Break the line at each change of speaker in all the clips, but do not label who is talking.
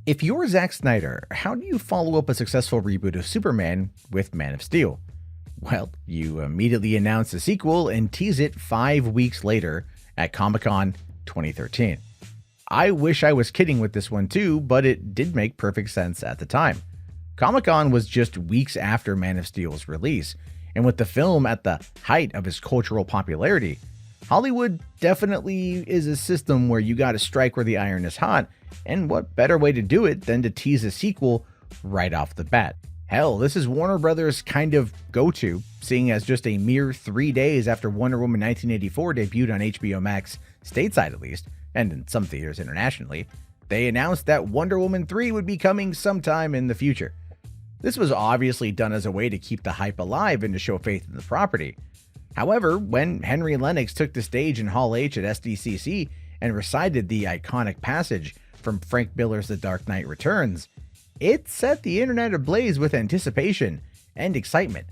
If you're Zack Snyder, how do you follow up a successful reboot of Superman with Man of Steel? Well, you immediately announce a sequel and tease it 5 weeks later at Comic-Con 2013. I wish I was kidding with this one too, but it did make perfect sense at the time. Comic-Con was just weeks after Man of Steel's release, and with the film at the height of its cultural popularity, Hollywood definitely is a system where you gotta strike where the iron is hot, and what better way to do it than to tease a sequel right off the bat. Hell, this is Warner Brothers' kind of go-to, seeing as just a mere 3 days after Wonder Woman 1984 debuted on HBO Max, stateside at least, and in some theaters internationally, they announced that Wonder Woman 3 would be coming sometime in the future. This was obviously done as a way to keep the hype alive and to show faith in the property. However, when Henry Lennox took the stage in Hall H at SDCC and recited the iconic passage from Frank Miller's The Dark Knight Returns, it set the internet ablaze with anticipation and excitement.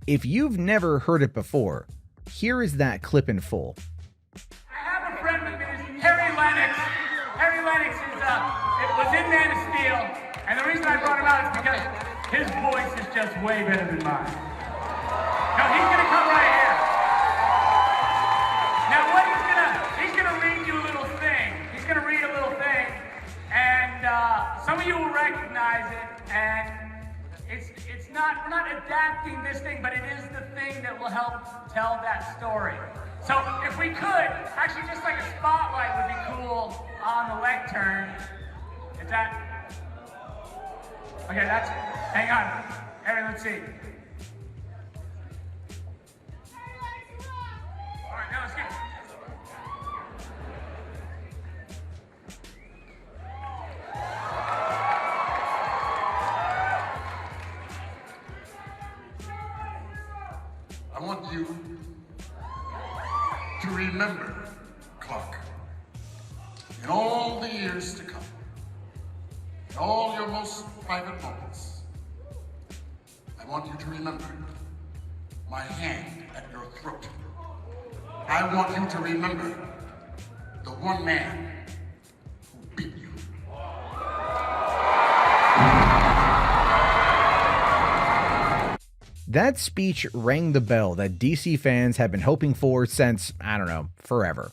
If you've never heard it before, here is that clip in full.
I have a friend with me, Harry Lennox. Harry Lennox was in Man of Steel, and the reason I brought him out is because his voice is just way better than mine. Now he's gonna come right here. Now what he's gonna read you a little thing. He's gonna read a little thing, and some of you will recognize it, and it's not, we're not adapting this thing, but it is the thing that will help tell that story. So if we could, actually just like a spotlight would be cool on the lectern. Is that, okay, that's, hang on. Harry, let's see. All right, now let's get.
I want you to remember, Clark, in all the years to come, in all your most private moments, I want you to remember my hand at your throat. I want you to remember the one man who beat you.
That speech rang the bell that DC fans have been hoping for since, I don't know, forever.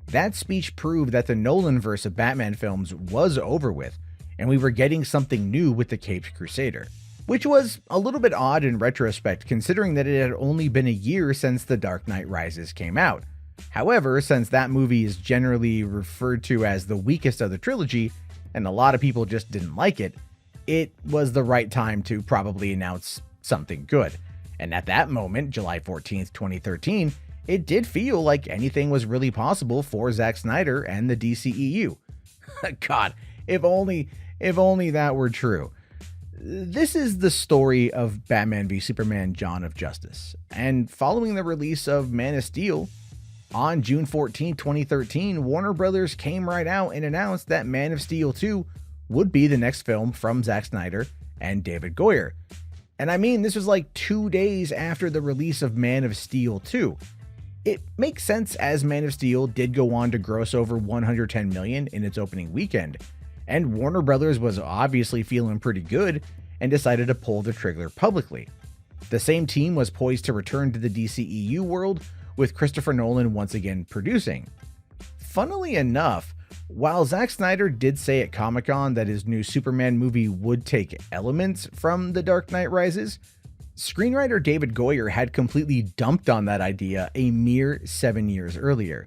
That speech proved that the Nolanverse of Batman films was over with, and we were getting something new with the Caped Crusader, which was a little bit odd in retrospect considering that it had only been a year since The Dark Knight Rises came out. However, since that movie is generally referred to as the weakest of the trilogy, and a lot of people just didn't like it, it was the right time to probably announce something good. And at that moment, July 14th, 2013, it did feel like anything was really possible for Zack Snyder and the DCEU. God, if only that were true. This is the story of Batman v Superman: Dawn of Justice. And following the release of Man of Steel, on June 14, 2013, Warner Brothers came right out and announced that Man of Steel 2 would be the next film from Zack Snyder and David Goyer. And I mean, this was like 2 days after the release of Man of Steel 2. It makes sense as Man of Steel did go on to gross over $110 million in its opening weekend, and Warner Brothers was obviously feeling pretty good and decided to pull the trigger publicly. The same team was poised to return to the DCEU world, with Christopher Nolan once again producing. Funnily enough, while Zack Snyder did say at Comic-Con that his new Superman movie would take elements from The Dark Knight Rises, screenwriter David Goyer had completely dumped on that idea a mere 7 years earlier.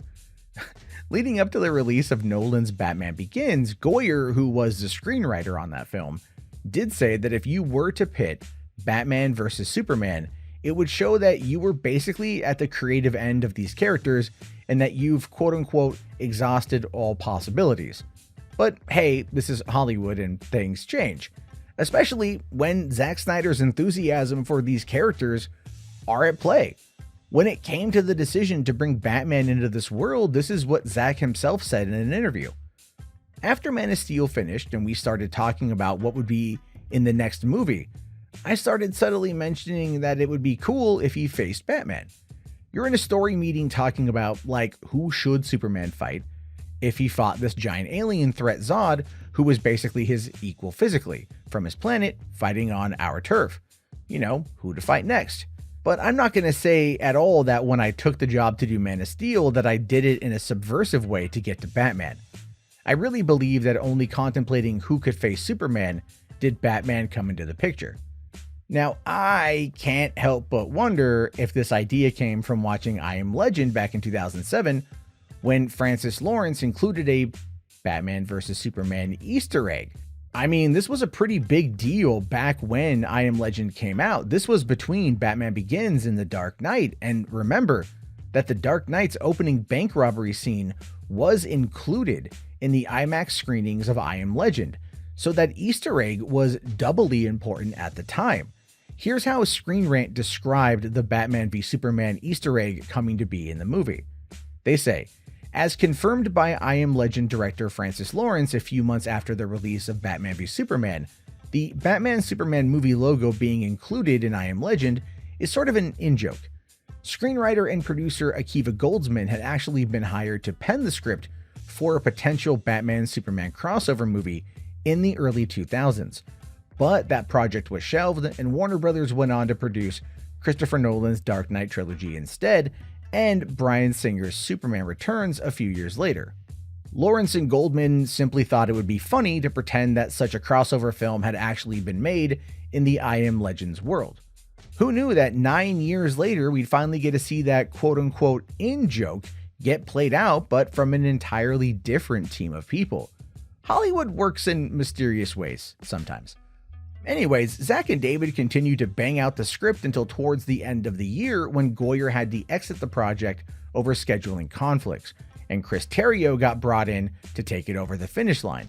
Leading up to the release of Nolan's Batman Begins, Goyer, who was the screenwriter on that film, did say that if you were to pit Batman versus Superman, it would show that you were basically at the creative end of these characters and that you've quote-unquote exhausted all possibilities. But hey, this is Hollywood and things change, especially when Zack Snyder's enthusiasm for these characters are at play. When it came to the decision to bring Batman into this world, this is what Zack himself said in an interview. After Man of Steel finished and we started talking about what would be in the next movie, I started subtly mentioning that it would be cool if he faced Batman. You're in a story meeting talking about, like, who should Superman fight, if he fought this giant alien threat Zod, who was basically his equal physically, from his planet, fighting on our turf. You know, who to fight next. But I'm not going to say at all that when I took the job to do Man of Steel that I did it in a subversive way to get to Batman. I really believe that only contemplating who could face Superman did Batman come into the picture. Now, I can't help but wonder if this idea came from watching I Am Legend back in 2007, when Francis Lawrence included a Batman vs. Superman Easter egg. I mean, this was a pretty big deal back when I Am Legend came out. This was between Batman Begins and The Dark Knight, and remember that The Dark Knight's opening bank robbery scene was included in the IMAX screenings of I Am Legend, so that Easter egg was doubly important at the time. Here's how Screen Rant described the Batman v Superman Easter egg coming to be in the movie. They say, as confirmed by I Am Legend director Francis Lawrence a few months after the release of Batman v Superman, the Batman-Superman movie logo being included in I Am Legend is sort of an in-joke. Screenwriter and producer Akiva Goldsman had actually been hired to pen the script for a potential Batman-Superman crossover movie in the early 2000s, but that project was shelved and Warner Brothers went on to produce Christopher Nolan's Dark Knight trilogy instead, and Bryan Singer's Superman Returns a few years later. Lawrence and Goldman simply thought it would be funny to pretend that such a crossover film had actually been made in the I Am Legends world. Who knew that 9 years later we'd finally get to see that quote-unquote in-joke get played out, but from an entirely different team of people. Hollywood works in mysterious ways sometimes. Anyways, Zack and David continued to bang out the script until towards the end of the year when Goyer had to exit the project over scheduling conflicts, and Chris Terrio got brought in to take it over the finish line.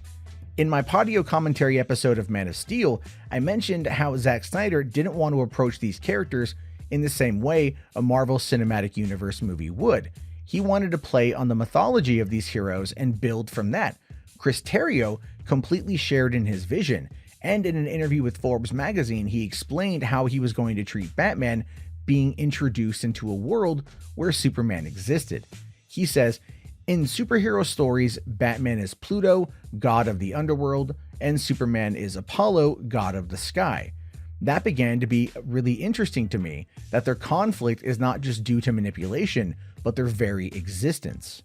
In my Podio commentary episode of Man of Steel, I mentioned how Zack Snyder didn't want to approach these characters in the same way a Marvel Cinematic Universe movie would. He wanted to play on the mythology of these heroes and build from that. Chris Terrio completely shared in his vision, and in an interview with Forbes magazine, he explained how he was going to treat Batman being introduced into a world where Superman existed. He says, in superhero stories, Batman is Pluto, god of the underworld, and Superman is Apollo, god of the sky. That began to be really interesting to me, that their conflict is not just due to manipulation, but their very existence.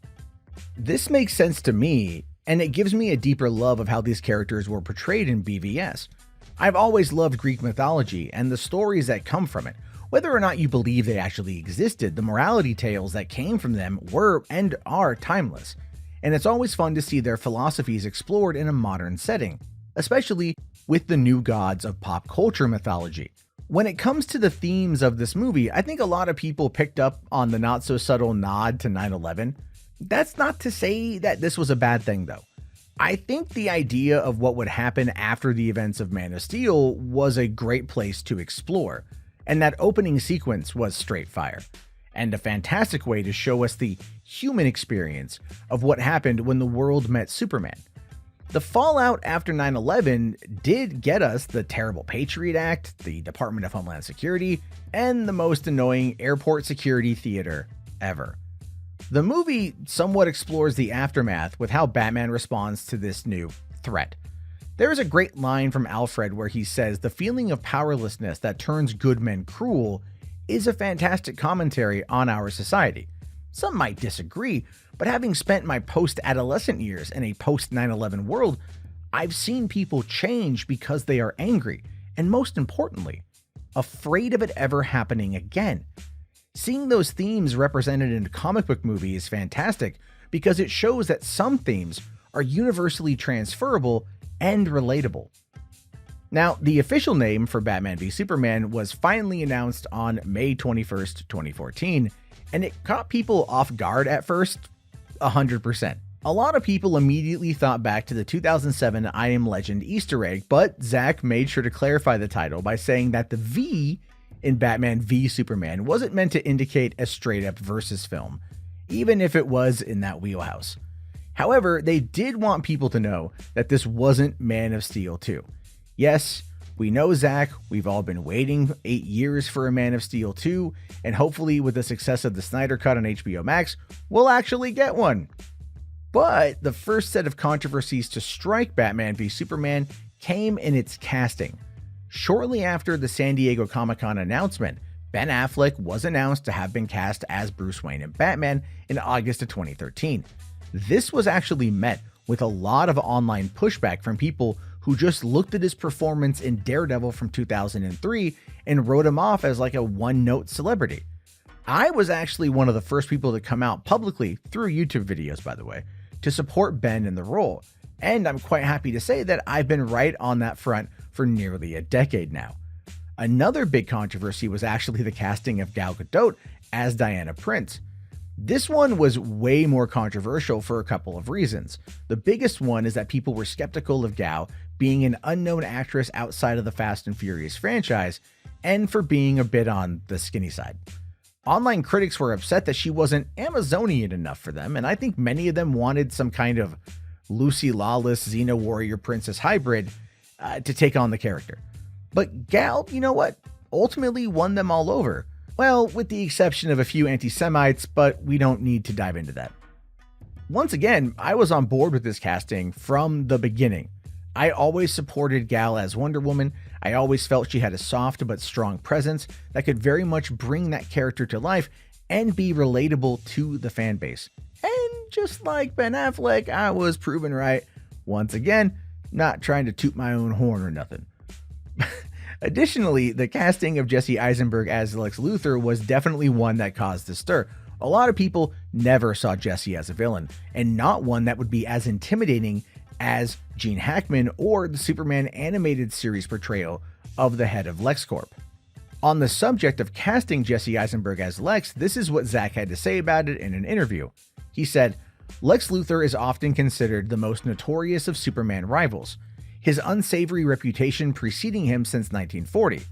This makes sense to me, and it gives me a deeper love of how these characters were portrayed in BVS. I've always loved Greek mythology and the stories that come from it. Whether or not you believe they actually existed, the morality tales that came from them were and are timeless, and it's always fun to see their philosophies explored in a modern setting, especially with the new gods of pop culture mythology. When it comes to the themes of this movie, I think a lot of people picked up on the not so subtle nod to 9/11. That's not to say that this was a bad thing though. I think the idea of what would happen after the events of Man of Steel was a great place to explore, and that opening sequence was straight fire, and a fantastic way to show us the human experience of what happened when the world met Superman. The fallout after 9/11 did get us the terrible Patriot Act, the Department of Homeland Security, and the most annoying airport security theater ever. The movie somewhat explores the aftermath with how Batman responds to this new threat. There is a great line from Alfred where he says the feeling of powerlessness that turns good men cruel is a fantastic commentary on our society. Some might disagree, but having spent my post-adolescent years in a post-9/11 world, I've seen people change because they are angry, and most importantly, afraid of it ever happening again. Seeing those themes represented in a comic book movie is fantastic because it shows that some themes are universally transferable and relatable. Now, the official name for Batman v Superman was finally announced on May 21st, 2014, and it caught people off guard at first, 100%. A lot of people immediately thought back to the 2007 I Am Legend Easter egg, but Zack made sure to clarify the title by saying that the V in Batman v Superman wasn't meant to indicate a straight-up versus film, even if it was in that wheelhouse. However, they did want people to know that this wasn't Man of Steel 2. Yes, we know, Zack, we've all been waiting 8 years for a Man of Steel 2, and hopefully with the success of the Snyder Cut on HBO Max, we'll actually get one. But the first set of controversies to strike Batman v Superman came in its casting. Shortly after the San Diego Comic-Con announcement, Ben Affleck was announced to have been cast as Bruce Wayne and Batman in August of 2013. This was actually met with a lot of online pushback from people who just looked at his performance in Daredevil from 2003 and wrote him off as like a one-note celebrity. I was actually one of the first people to come out publicly, through YouTube videos by the way, to support Ben in the role, and I'm quite happy to say that I've been right on that front for nearly a decade now. Another big controversy was actually the casting of Gal Gadot as Diana Prince. This one was way more controversial for a couple of reasons. The biggest one is that people were skeptical of Gal being an unknown actress outside of the Fast and Furious franchise, and for being a bit on the skinny side. Online critics were upset that she wasn't Amazonian enough for them, and I think many of them wanted some kind of Lucy Lawless Xena warrior princess hybrid to take on the character. But Gal, you know what, ultimately won them all over. Well, with the exception of a few anti-Semites, but we don't need to dive into that. Once again, I was on board with this casting from the beginning. I always supported Gal as Wonder Woman. I always felt she had a soft but strong presence that could very much bring that character to life and be relatable to the fan base. And just like Ben Affleck, I was proven right. Once again, not trying to toot my own horn or nothing. Additionally, the casting of Jesse Eisenberg as Lex Luthor was definitely one that caused a stir. A lot of people never saw Jesse as a villain, and not one that would be as intimidating as Gene Hackman or the Superman animated series portrayal of the head of LexCorp. On the subject of casting Jesse Eisenberg as Lex, this is what Zack had to say about it in an interview. He said, "Lex Luthor is often considered the most notorious of Superman rivals, his unsavory reputation preceding him since 1940.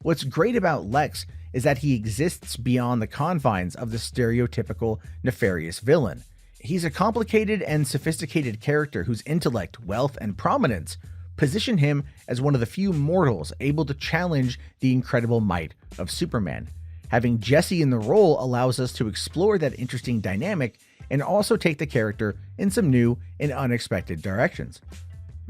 What's great about Lex is that he exists beyond the confines of the stereotypical nefarious villain. He's a complicated and sophisticated character whose intellect, wealth, and prominence position him as one of the few mortals able to challenge the incredible might of Superman. Having Jesse in the role allows us to explore that interesting dynamic and also take the character in some new and unexpected directions."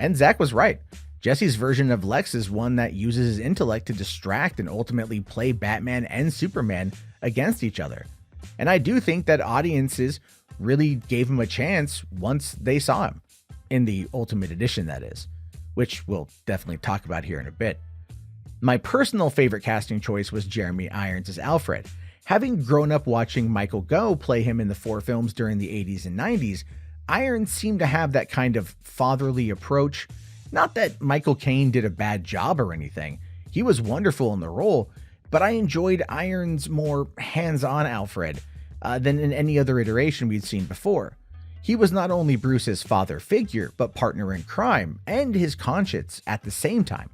And Zack was right. Jesse's version of Lex is one that uses his intellect to distract and ultimately play Batman and Superman against each other. And I do think that audiences really gave him a chance once they saw him, in the Ultimate Edition that is, which we'll definitely talk about here in a bit. My personal favorite casting choice was Jeremy Irons as Alfred. Having grown up watching Michael Gough play him in the 4 films during the 80s and 90s, Irons seemed to have that kind of fatherly approach. Not that Michael Caine did a bad job or anything. He was wonderful in the role, but I enjoyed Irons' more hands-on Alfred than in any other iteration we'd seen before. He was not only Bruce's father figure, but partner in crime and his conscience at the same time.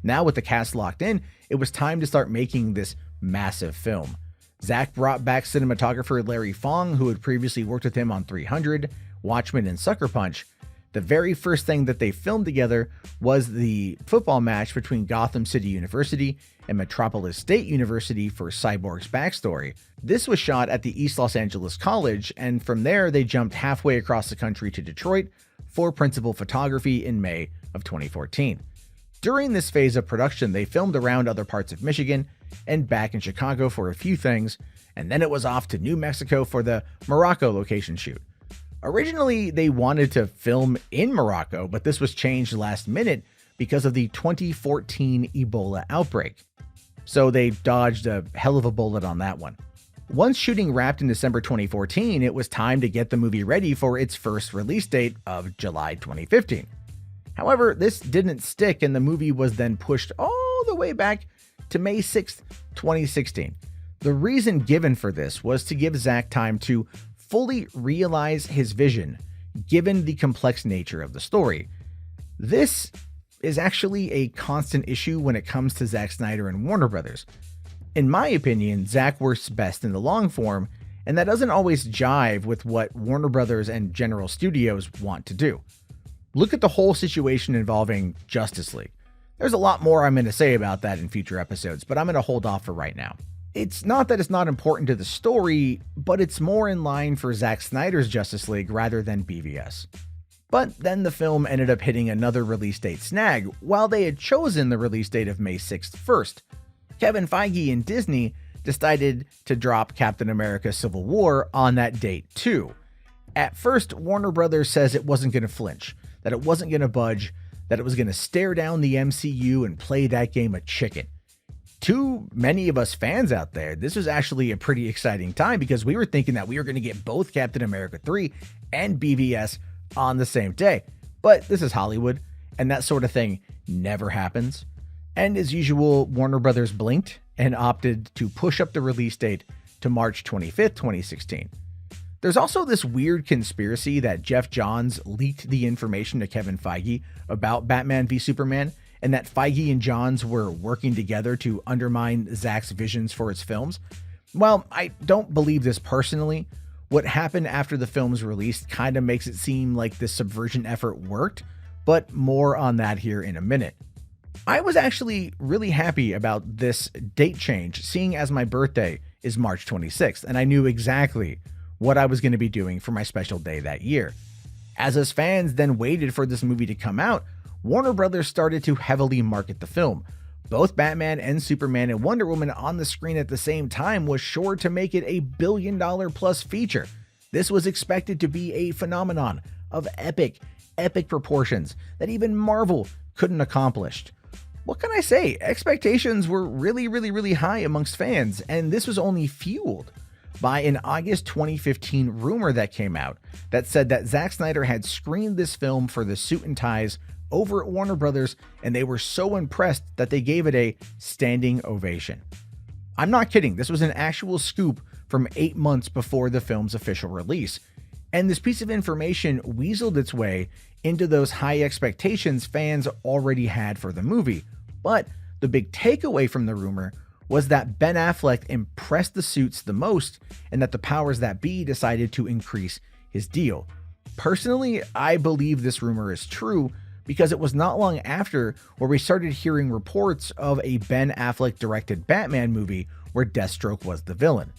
Now with the cast locked in, it was time to start making this massive film. Zack brought back cinematographer Larry Fong, who had previously worked with him on 300, Watchmen, and Sucker Punch. The very first thing that they filmed together was the football match between Gotham City University and Metropolis State University for Cyborg's backstory. This was shot at the East Los Angeles College, and from there they jumped halfway across the country to Detroit for principal photography in May of 2014. During this phase of production, they filmed around other parts of Michigan and back in Chicago for a few things, and then it was off to New Mexico for the Morocco location shoot. Originally, they wanted to film in Morocco, but this was changed last minute because of the 2014 Ebola outbreak. So they dodged a hell of a bullet on that one. Once shooting wrapped in December 2014, it was time to get the movie ready for its first release date of July 2015. However, this didn't stick, and the movie was then pushed all the way back to May 6th, 2016. The reason given for this was to give Zack time to fully realize his vision, given the complex nature of the story. This is actually a constant issue when it comes to Zack Snyder and Warner Brothers. In my opinion, Zack works best in the long form, and that doesn't always jive with what Warner Brothers and General Studios want to do. Look at the whole situation involving Justice League. There's a lot more I'm going to say about that in future episodes, but I'm going to hold off for right now. It's not that it's not important to the story, but it's more in line for Zack Snyder's Justice League rather than BVS. But then the film ended up hitting another release date snag, while they had chosen the release date of May 6th first. Kevin Feige and Disney decided to drop Captain America Civil War on that date too. At first, Warner Brothers says it wasn't going to flinch, that it wasn't going to budge, that it was going to stare down the MCU and play that game of chicken. To many of us fans out there, this was actually a pretty exciting time because we were thinking that we were going to get both Captain America 3 and BVS on the same day. But this is Hollywood, and that sort of thing never happens. And as usual, Warner Brothers blinked and opted to push up the release date to March 25th, 2016. There's also this weird conspiracy that Jeff Johns leaked the information to Kevin Feige about Batman v Superman, and that Feige and Johns were working together to undermine Zack's visions for his films. While I don't believe this personally, what happened after the film's release kind of makes it seem like this subversion effort worked, but more on that here in a minute. I was actually really happy about this date change, seeing as my birthday is March 26th, and I knew exactly what I was going to be doing for my special day that year. As us fans then waited for this movie to come out, Warner Brothers started to heavily market the film. Both Batman and Superman and Wonder Woman on the screen at the same time was sure to make it a $1 billion plus feature. This was expected to be a phenomenon of epic proportions that even Marvel couldn't accomplish. What can I say? Expectations were really high amongst fans, and this was only fueled by an August 2015 rumor that came out that said that Zack Snyder had screened this film for the suit and ties over at Warner Brothers, and they were so impressed that they gave it a standing ovation. I'm not kidding, this was an actual scoop from 8 months before the film's official release, and this piece of information weaseled its way into those high expectations fans already had for the movie. But the big takeaway from the rumor was that Ben Affleck impressed the suits the most, and that the powers that be decided to increase his deal. Personally, I believe this rumor is true, because it was not long after where we started hearing reports of a Ben Affleck directed Batman movie where Deathstroke was the villain.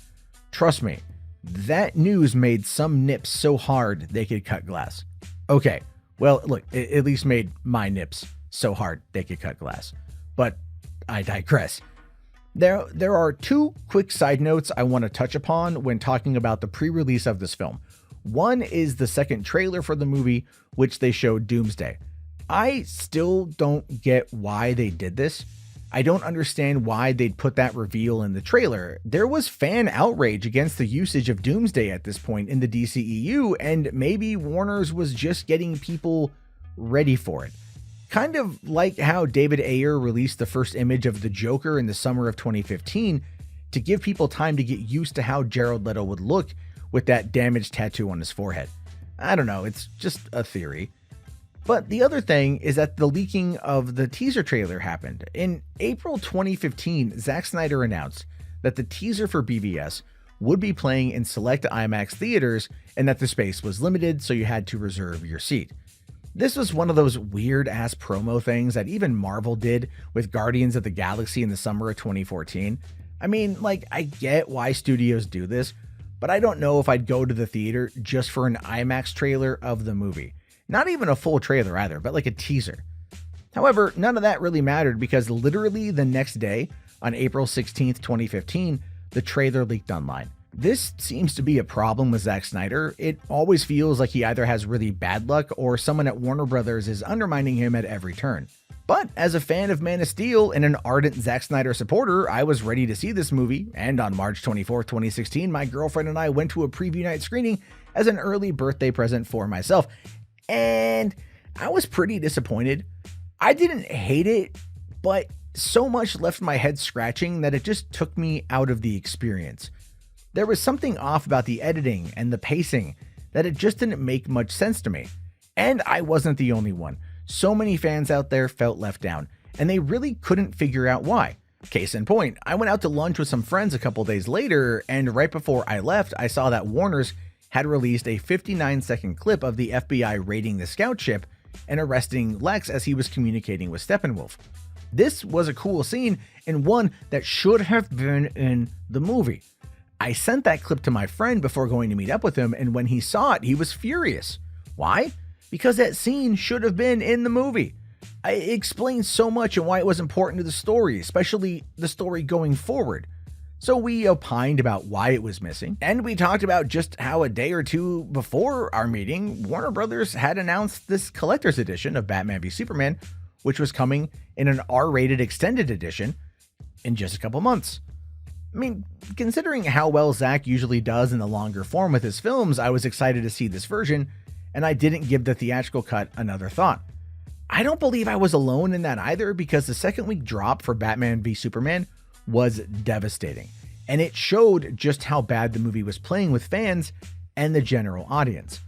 Trust me, that news made some nips so hard they could cut glass. Okay, well, look, it at least made my nips so hard they could cut glass. But I digress. There are two quick side notes I want to touch upon when talking about the pre-release of this film. One is the second trailer for the movie, which they showed Doomsday. I still don't get why they did this. I don't understand why they'd put that reveal in the trailer. There was fan outrage against the usage of Doomsday at this point in the DCEU, and maybe Warner's was just getting people ready for it. Kind of like how David Ayer released the first image of the Joker in the summer of 2015 to give people time to get used to how Jared Leto would look with that damaged tattoo on his forehead. I don't know, it's just a theory. But the other thing is that the leaking of the teaser trailer happened. In April 2015, Zack Snyder announced that the teaser for BVS would be playing in select IMAX theaters and that the space was limited, so you had to reserve your seat. This was one of those weird-ass promo things that even Marvel did with Guardians of the Galaxy in the summer of 2014. I mean, like, I get why studios do this, but I don't know if I'd go to the theater just for an IMAX trailer of the movie. Not even a full trailer either, but like a teaser. However, none of that really mattered because literally the next day, on April 16th, 2015, the trailer leaked online. This seems to be a problem with Zack Snyder. It always feels like he either has really bad luck or someone at Warner Brothers is undermining him at every turn. But as a fan of Man of Steel and an ardent Zack Snyder supporter, I was ready to see this movie, and on March 24th, 2016, my girlfriend and I went to a preview night screening as an early birthday present for myself. And I was pretty disappointed. I didn't hate it, but so much left my head scratching that it just took me out of the experience. There was something off about the editing and the pacing that it just didn't make much sense to me. And I wasn't the only one. So many fans out there felt left down, and they really couldn't figure out why. Case in point, I went out to lunch with some friends a couple days later, and right before I left, I saw that Warner's had released a 59-second clip of the FBI raiding the scout ship and arresting Lex as he was communicating with Steppenwolf. This was a cool scene and one that should have been in the movie. I sent that clip to my friend before going to meet up with him, and when he saw it, he was furious. Why? Because that scene should have been in the movie. It explains so much and why it was important to the story, especially the story going forward. So we opined about why it was missing, and we talked about just how a day or two before our meeting, Warner Brothers had announced this collector's edition of Batman v Superman, which was coming in an R-rated extended edition in just a couple months. I mean, considering how well Zack usually does in the longer form with his films, I was excited to see this version, and I didn't give the theatrical cut another thought. I don't believe I was alone in that either, because the second week drop for Batman v Superman was devastating, and it showed just how bad the movie was playing with fans and the general audience.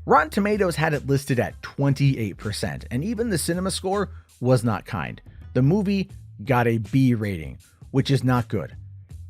Rotten Tomatoes had it listed at 28%, and even the cinema score was not kind. The movie got a B rating, which is not good.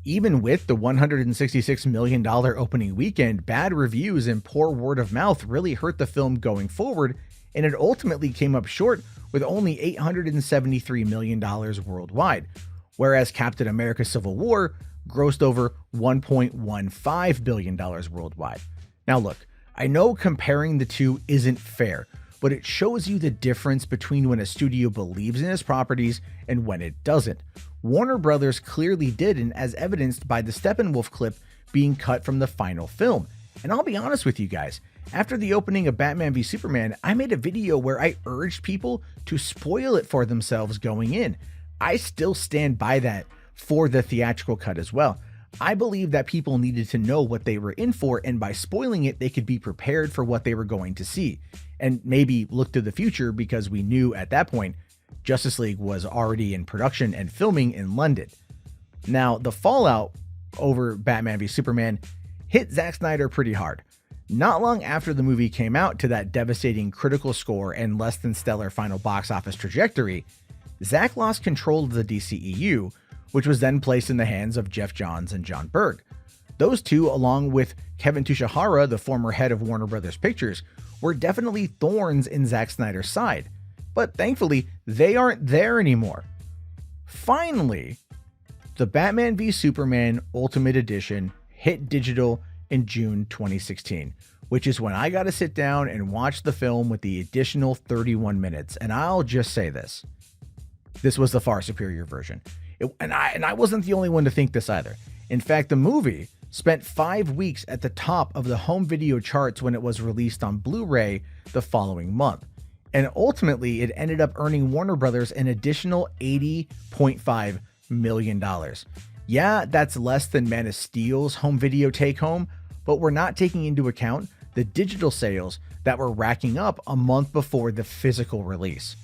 Even with the $166 million opening weekend, bad reviews and poor word of mouth really hurt the film going forward, and it ultimately came up short with only $873 million worldwide, whereas Captain America Civil War grossed over $1.15 billion worldwide. Now look, I know comparing the two isn't fair, but it shows you the difference between when a studio believes in its properties and when it doesn't. Warner Brothers clearly didn't, as evidenced by the Steppenwolf clip being cut from the final film. And I'll be honest with you guys, after the opening of Batman v Superman, I made a video where I urged people to spoil it for themselves going in. I still stand by that for the theatrical cut as well. I believe that people needed to know what they were in for, and by spoiling it, they could be prepared for what they were going to see, and maybe look to the future, because we knew at that point Justice League was already in production and filming in London. Now, the fallout over Batman v Superman hit Zack Snyder pretty hard. Not long after the movie came out to that devastating critical score and less than stellar final box office trajectory, Zack lost control of the DCEU, which was then placed in the hands of Jeff Johns and John Berg. Those two, along with Kevin Tushihara, the former head of Warner Brothers Pictures, were definitely thorns in Zack Snyder's side. But thankfully, they aren't there anymore. Finally, the Batman v Superman Ultimate Edition hit digital in June 2016, which is when I got to sit down and watch the film with the additional 31 minutes. And I'll just say this. This was the far superior version. And I wasn't the only one to think this either. In fact, the movie spent 5 weeks at the top of the home video charts when it was released on Blu-ray the following month. And ultimately, it ended up earning Warner Brothers an additional $80.5 million. Yeah, that's less than Man of Steel's home video take-home, but we're not taking into account the digital sales that were racking up a month before the physical release.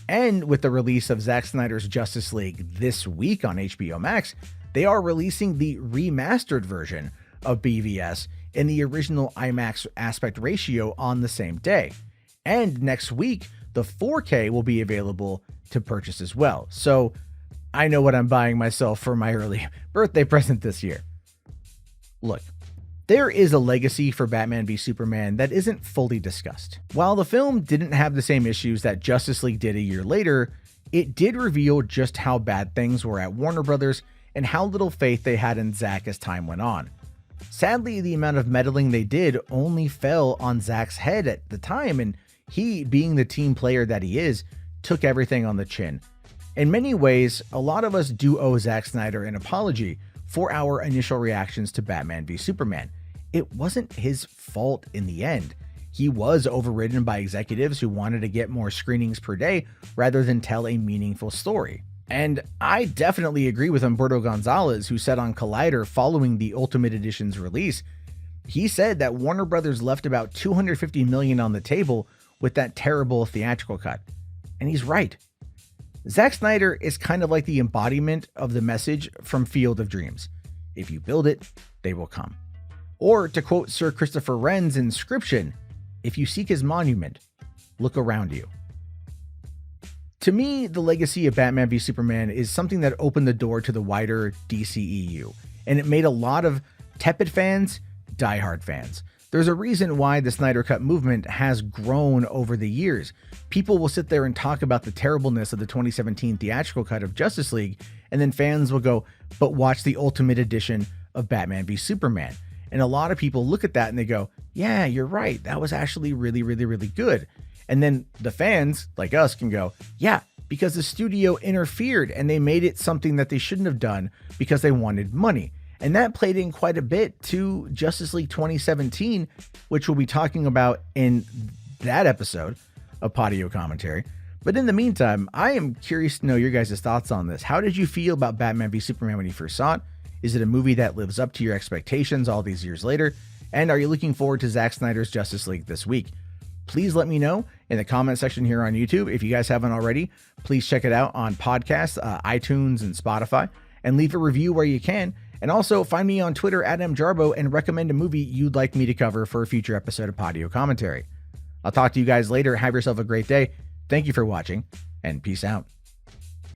And with the release of Zack Snyder's Justice League this week on HBO Max, they are releasing the remastered version of BVS in the original IMAX aspect ratio on the same day. And next week, the 4K will be available to purchase as well. So I know what I'm buying myself for my early birthday present this year. Look, there is a legacy for Batman v Superman that isn't fully discussed. While the film didn't have the same issues that Justice League did a year later, it did reveal just how bad things were at Warner Brothers and how little faith they had in Zack as time went on. Sadly, the amount of meddling they did only fell on Zack's head at the time, and he, being the team player that he is, took everything on the chin. In many ways, a lot of us do owe Zack Snyder an apology for our initial reactions to Batman v Superman. It wasn't his fault in the end. He was overridden by executives who wanted to get more screenings per day rather than tell a meaningful story. And I definitely agree with Humberto Gonzalez, who said on Collider following the Ultimate Edition's release, he said that Warner Brothers left about $250 million on the table with that terrible theatrical cut. And he's right. Zack Snyder is kind of like the embodiment of the message from Field of Dreams. If you build it, they will come. Or to quote Sir Christopher Wren's inscription, if you seek his monument, look around you. To me, the legacy of Batman v Superman is something that opened the door to the wider DCEU, and it made a lot of tepid fans diehard fans. There's a reason why the Snyder Cut movement has grown over the years. People will sit there and talk about the terribleness of the 2017 theatrical cut of Justice League, and then fans will go, but watch the Ultimate Edition of Batman v Superman. And a lot of people look at that and they go, yeah, you're right. That was actually really, really, really good. And then the fans, like us, can go, yeah, because the studio interfered and they made it something that they shouldn't have done because they wanted money. And that played in quite a bit to Justice League 2017, which we'll be talking about in that episode of Podio commentary. But in the meantime, I am curious to know your guys' thoughts on this. How did you feel about Batman v Superman when you first saw it? Is it a movie that lives up to your expectations all these years later? And are you looking forward to Zack Snyder's Justice League this week? Please let me know in the comment section here on YouTube. If you guys haven't already, please check it out on podcasts, iTunes, and Spotify, and leave a review where you can. And also find me on Twitter at mjarbo and recommend a movie you'd like me to cover for a future episode of Podio commentary. I'll talk to you guys later. Have yourself a great day. Thank you for watching, and peace out.